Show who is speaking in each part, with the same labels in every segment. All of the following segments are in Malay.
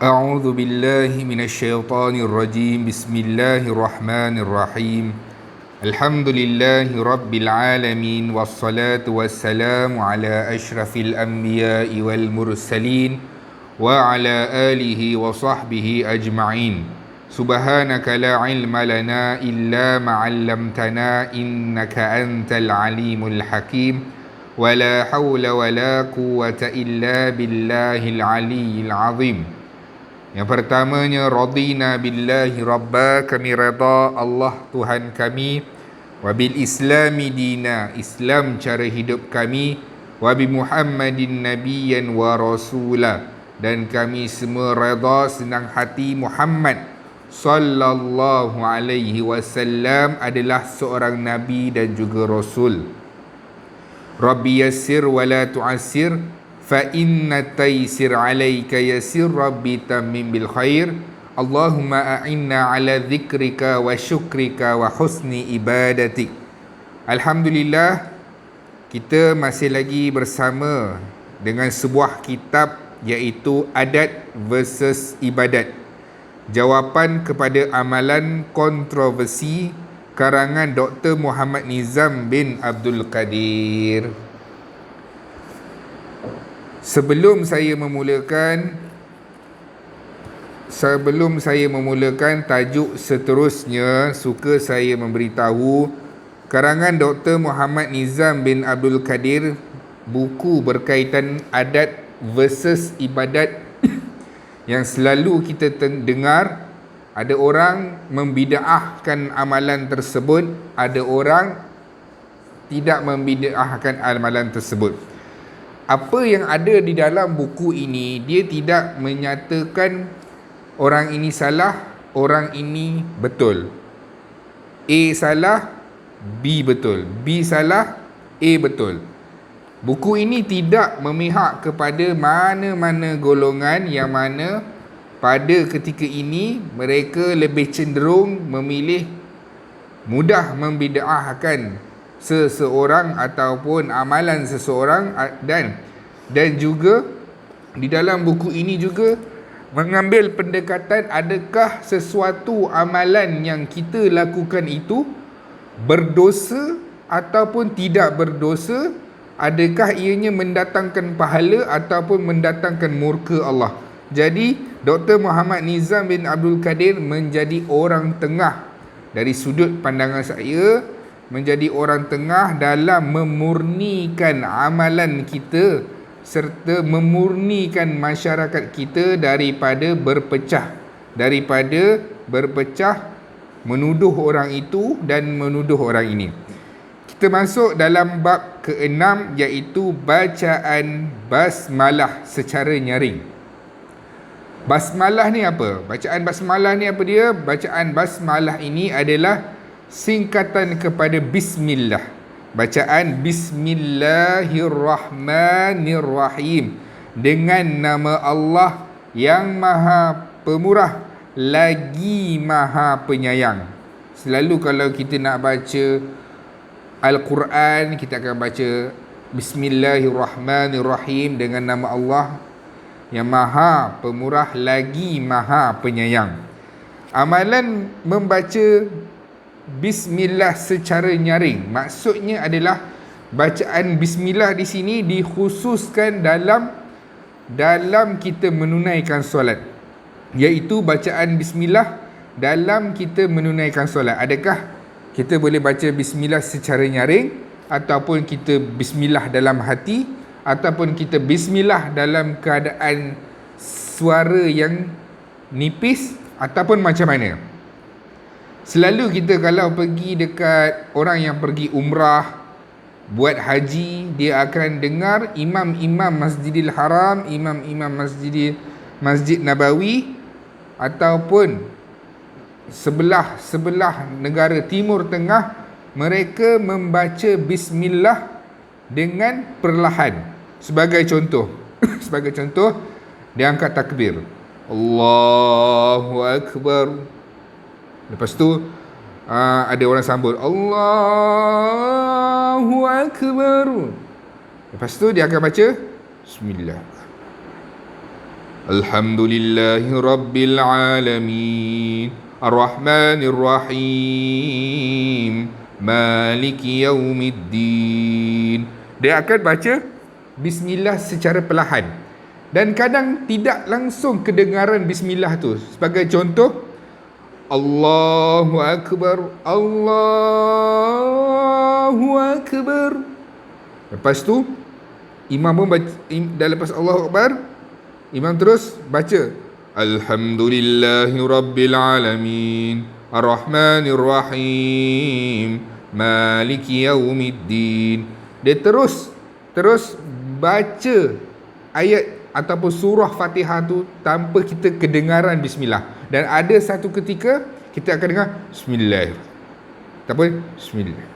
Speaker 1: أعوذ بالله من الشيطان الرجيم بسم الله الرحمن الرحيم الحمد لله رب العالمين والصلاة والسلام على أشرف الأنبياء والمرسلين وعلى آله وصحبه أجمعين سبحانك لا علم لنا إلا ما علمتنا إنك أنت العليم الحكيم ولا حول ولا قوة إلا بالله العلي العظيم. Yang pertamanya, radina billahi rabba, kami redha Allah Tuhan kami, wa bil islami dina, Islam cara hidup kami, wa bi Muhammadin nabiyyan wa rasula, dan kami semua redha senang hati Muhammad sallallahu alaihi wasallam adalah seorang nabi dan juga rasul. Rabbi yassir wa la tu'assir fa inna taysir alayka yasir rabbi tammim bil khair Allahumma a'inna ala dhikrika wa syukrika wa husni ibadatik. Alhamdulillah, kita masih lagi bersama dengan sebuah kitab, iaitu Adat versus Ibadat, jawapan kepada amalan kontroversi, karangan Dr. Muhammad Nizam bin Abdul Qadir. Sebelum saya memulakan tajuk seterusnya, suka saya memberitahu karangan Dr. Muhammad Nizam bin Abdul Qadir, buku berkaitan adat versus ibadat yang selalu kita dengar. Ada orang membida'ahkan amalan tersebut, ada orang tidak membida'ahkan amalan tersebut. Apa yang ada di dalam buku ini, dia tidak menyatakan orang ini salah, orang ini betul. A salah, B betul. B salah, A betul. Buku ini tidak memihak kepada mana-mana golongan, yang mana pada ketika ini mereka lebih cenderung memilih mudah membida'ahkan seseorang ataupun amalan seseorang, dan juga di dalam buku ini juga mengambil pendekatan, adakah sesuatu amalan yang kita lakukan itu berdosa ataupun tidak berdosa, adakah ianya mendatangkan pahala ataupun mendatangkan murka Allah. Jadi Dr. Muhammad Nizam bin Abdul Qadir menjadi orang tengah dari sudut pandangan saya, menjadi orang tengah dalam memurnikan amalan kita serta memurnikan masyarakat kita daripada berpecah, menuduh orang itu dan menuduh orang ini. Kita masuk dalam bab ke-6, iaitu bacaan basmalah secara nyaring. Basmalah ni apa? Bacaan basmalah ni apa dia? Bacaan basmalah ini adalah singkatan kepada bismillah. Bacaan bismillahirrahmanirrahim, dengan nama Allah yang maha pemurah lagi maha penyayang. Selalu kalau kita nak baca Al-Quran, kita akan baca bismillahirrahmanirrahim, dengan nama Allah yang maha pemurah lagi maha penyayang. Amalan membaca bismillah secara nyaring, maksudnya adalah bacaan bismillah di sini dikhususkan dalam kita menunaikan solat, iaitu bacaan bismillah dalam kita menunaikan solat. Adakah kita boleh baca bismillah secara nyaring, ataupun kita bismillah dalam hati, ataupun kita bismillah dalam keadaan suara yang nipis, ataupun macam mana? Selalu kita kalau pergi dekat orang yang pergi umrah, buat haji, dia akan dengar imam-imam Masjidil Haram, imam-imam Masjid Nabawi, ataupun sebelah negara Timur Tengah, mereka membaca bismillah dengan perlahan. Sebagai contoh dia angkat takbir, Allahu Akbar. Lepas tu ada orang sambut, Allahu Akbar. Lepas tu dia akan baca bismillah. Alhamdulillahi Rabbil Alamin, Ar-Rahmanir Rahim, Maliki Yaumiddin. Dia akan baca Bismillah secara perlahan. Dan kadang tidak langsung kedengaran Bismillah tu. Sebagai contoh, Allahu Akbar, Allahu Akbar. Lepas tu imam pun baca, dah lepas Allahu Akbar, imam terus baca Alhamdulillahi Rabbil Alamin, Ar-Rahmanir Rahim, Maliki Yaumiddin. Dia terus baca ayat ataupun surah Fatihah tu tanpa kita kedengaran Bismillah. Dan ada satu ketika kita akan dengar Bismillah, ataupun Bismillah,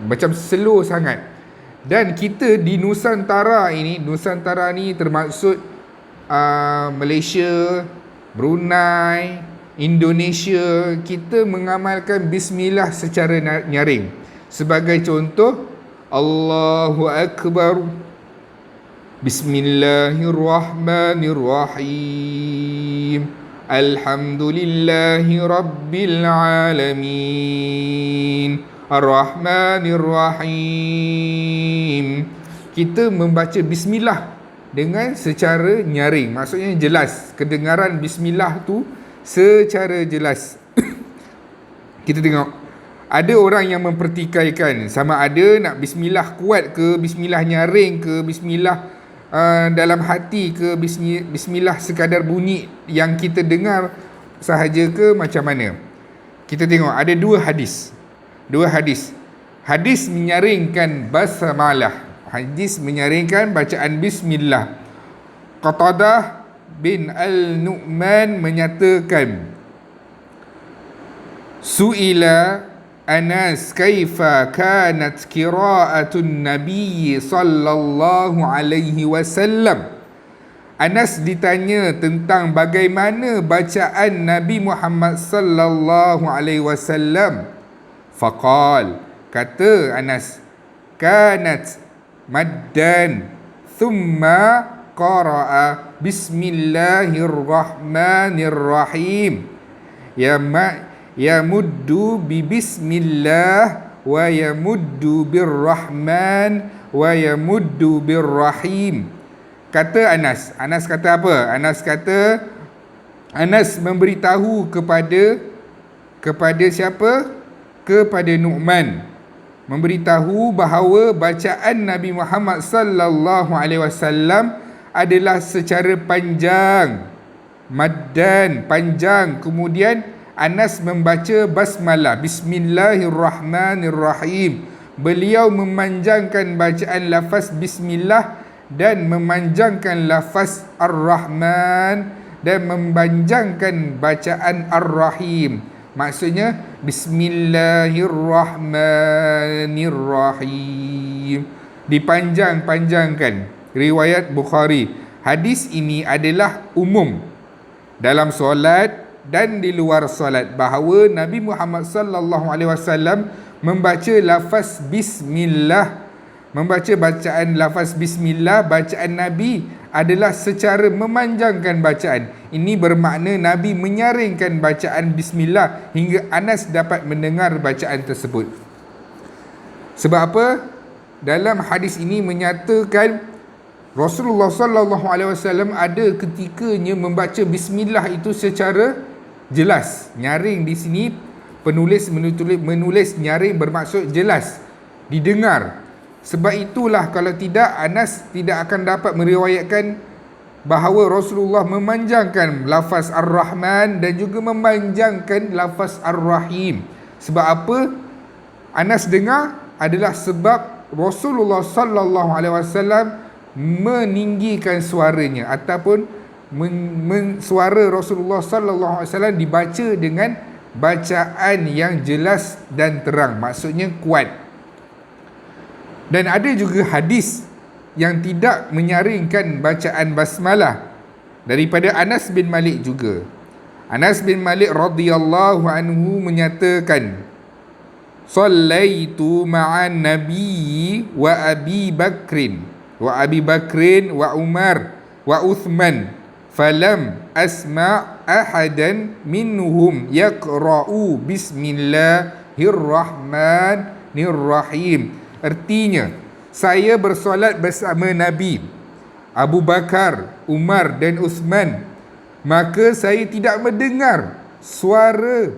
Speaker 1: macam slow sangat. Dan kita di Nusantara ni termaksud Malaysia, Brunei, Indonesia, kita mengamalkan Bismillah secara nyaring. Sebagai contoh, Allahu Akbar, Bismillahirrahmanirrahim, Alhamdulillahi Rabbil Alamin, Ar-Rahmanir-Rahim. Kita membaca Bismillah dengan secara nyaring. Maksudnya jelas. Kedengaran Bismillah tu secara jelas. Kita tengok, ada orang yang mempertikaikan sama ada nak Bismillah kuat ke, Bismillah nyaring ke, Bismillah dalam hati ke, Bismillah sekadar bunyi yang kita dengar sahaja ke, macam mana. Kita tengok ada dua hadis. Hadis menyaringkan basmalah, hadis menyaringkan bacaan Bismillah. Qatadah bin Al-Nu'man menyatakan, Su'ila Anas kaifa kanat qira'atun Nabi sallallahu alaihi wasallam. Anas ditanya tentang bagaimana bacaan Nabi Muhammad sallallahu alaihi wasallam. Faqal, kata Anas, kanat maddan thumma qara'a Bismillahirrahmanirrahim, yamuddu bi bismillah wa yamuddu birrahman wa yamuddu birrahim. Kata Anas kata apa? Anas memberitahu kepada siapa? Kepada Nu'man, memberitahu bahawa bacaan Nabi Muhammad sallallahu alaihi wasallam adalah secara panjang, maddan, panjang. Kemudian Anas membaca basmalah, Bismillahirrahmanirrahim. Beliau memanjangkan bacaan lafaz Bismillah dan memanjangkan lafaz Ar-Rahman dan memanjangkan bacaan Ar-Rahim. Maksudnya Bismillahirrahmanirrahim, dipanjang-panjangkan. Riwayat Bukhari. Hadis ini adalah umum dalam solat dan di luar solat, bahawa Nabi Muhammad sallallahu alaihi wasallam membaca lafaz bismillah, membaca bacaan lafaz bismillah, bacaan Nabi adalah secara memanjangkan bacaan. Ini bermakna Nabi menyaringkan bacaan bismillah hingga Anas dapat mendengar bacaan tersebut. Sebab apa? Dalam hadis ini menyatakan Rasulullah sallallahu alaihi wasallam ada ketikanya membaca bismillah itu secara jelas. Nyaring di sini penulis menulis nyaring bermaksud jelas, didengar. Sebab itulah kalau tidak Anas tidak akan dapat meriwayatkan bahawa Rasulullah memanjangkan lafaz Ar-Rahman dan juga memanjangkan lafaz Ar-Rahim. Sebab apa Anas dengar adalah sebab Rasulullah sallallahu alaihi wasallam meninggikan suaranya ataupun suara Rasulullah sallallahu alaihi wasallam dibaca dengan bacaan yang jelas dan terang, maksudnya kuat. Dan ada juga hadis yang tidak menyaringkan bacaan basmalah daripada Anas bin Malik juga. Anas bin Malik radhiyallahu anhu menyatakan, Sallaitu ma'an Nabi wa Abi Bakrin wa Umar wa Uthman falam asma' ahadan minhum yaqra'u bismillahirrahmanirrahim. Artinya, saya bersolat bersama Nabi Abu Bakar, Umar dan Uthman, maka saya tidak mendengar suara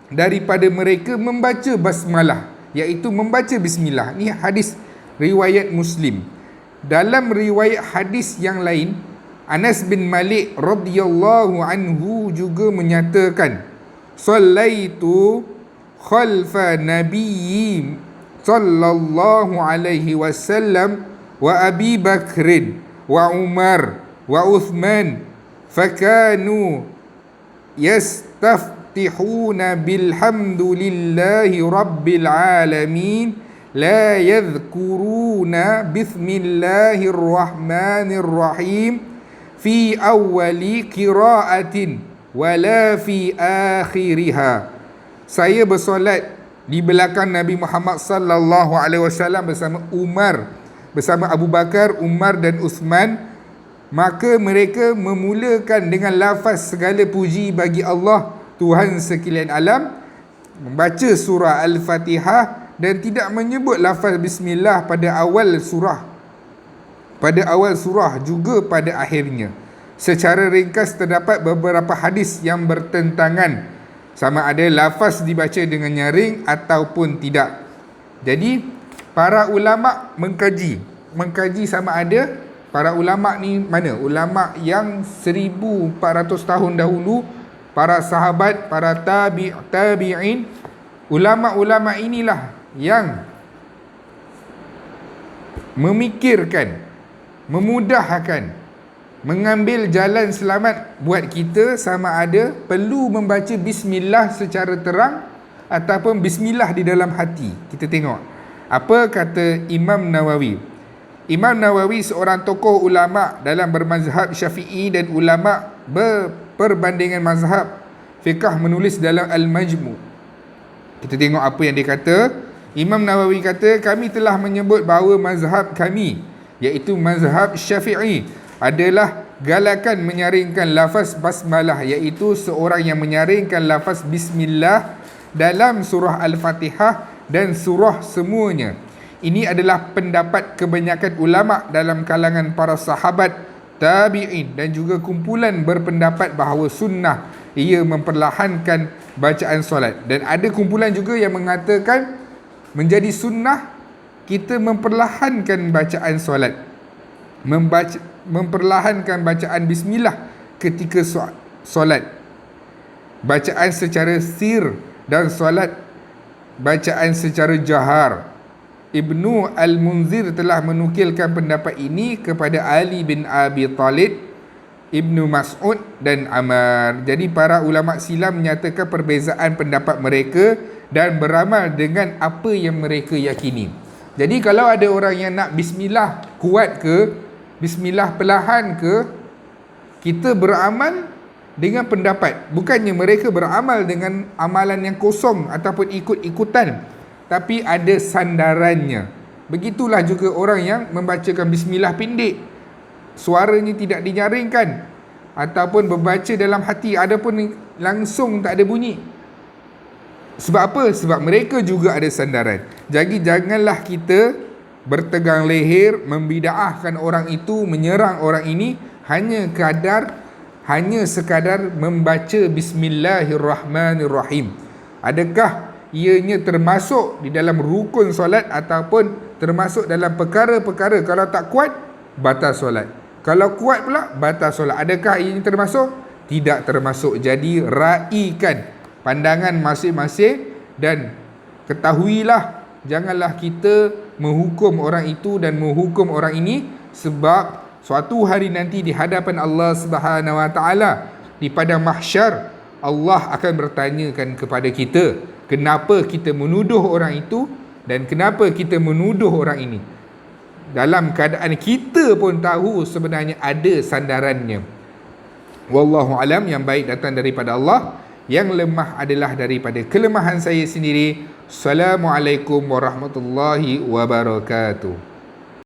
Speaker 1: daripada mereka membaca basmalah, iaitu membaca bismillah. Ni hadis riwayat Muslim. Dalam riwayat hadis yang lain, Anas bin Malik radhiyallahu anhu juga menyatakan, "Shallaitu khalfa nabiyyi sallallahu alaihi wasallam wa Abi Bakrin wa Umar wa Uthman fakanu yastaftihuna bilhamdulillahi rabbil alamin la yadhkuruna bismillahirrahmanirrahim fi awwali qiraatin wala fi akhiriha." Saya bersolat di belakang Nabi Muhammad sallallahu alaihi wasallam bersama Abu Bakar, Umar dan Uthman, maka mereka memulakan dengan lafaz segala puji bagi Allah Tuhan sekalian alam, membaca surah Al-Fatihah dan tidak menyebut lafaz bismillah pada awal surah juga pada akhirnya. Secara ringkas terdapat beberapa hadis yang bertentangan sama ada lafaz dibaca dengan nyaring ataupun tidak. Jadi para ulama mengkaji sama ada, para ulama ni mana? Ulama yang 1400 tahun dahulu, para sahabat, para tabi'in, ulama-ulama inilah yang memikirkan, memudahkan, mengambil jalan selamat buat kita sama ada perlu membaca bismillah secara terang ataupun bismillah di dalam hati. Kita tengok apa kata Imam Nawawi. Imam Nawawi seorang tokoh ulama dalam bermazhab Syafi'i dan ulama berperbandingan mazhab fiqh, menulis dalam Al-Majmu'. Kita tengok apa yang dia kata. Imam Nawawi kata, kami telah menyebut bahawa mazhab kami, iaitu mazhab Syafi'i, adalah galakan menyaringkan lafaz basmalah, iaitu seorang yang menyaringkan lafaz bismillah dalam surah Al-Fatihah dan surah semuanya. Ini adalah pendapat kebanyakan ulama dalam kalangan para sahabat, tabi'in dan juga kumpulan berpendapat bahawa sunnah ia memperlahankan bacaan solat. Dan ada kumpulan juga yang mengatakan menjadi sunnah kita memperlahankan bacaan solat, memperlahankan bacaan bismillah ketika solat, bacaan secara sir dan solat bacaan secara jahar. Ibnu Al-Munzir telah menukilkan pendapat ini kepada Ali bin Abi Talib, Ibnu Mas'ud dan Ammar. Jadi para ulama silam menyatakan perbezaan pendapat mereka dan beramal dengan apa yang mereka yakini. Jadi kalau ada orang yang nak bismillah kuat ke, bismillah perlahan ke, kita beramal dengan pendapat. Bukannya mereka beramal dengan amalan yang kosong ataupun ikut-ikutan, tapi ada sandarannya. Begitulah juga orang yang membacakan bismillah pendek, suaranya tidak dinyaringkan, ataupun membaca dalam hati adapun langsung tak ada bunyi. Sebab apa? Sebab mereka juga ada sandaran. Jadi janganlah kita bertegang leher, membidaahkan orang itu, menyerang orang ini hanya sekadar membaca bismillahirrahmanirrahim. Adakah ianya termasuk di dalam rukun solat ataupun termasuk dalam perkara-perkara kalau tak kuat batal solat, kalau kuat pula batal solat? Adakah ianya termasuk? Tidak termasuk. Jadi raikan pandangan masing-masing dan ketahuilah, janganlah kita menghukum orang itu dan menghukum orang ini, sebab suatu hari nanti di hadapan Allah Subhanahu Wa Taala di padang mahsyar, Allah akan bertanyakan kepada kita, kenapa kita menuduh orang itu dan kenapa kita menuduh orang ini, dalam keadaan kita pun tahu sebenarnya ada sandarannya. Wallahu alam. Yang baik datang daripada Allah, yang lemah adalah daripada kelemahan saya sendiri. Assalamualaikum warahmatullahi wabarakatuh.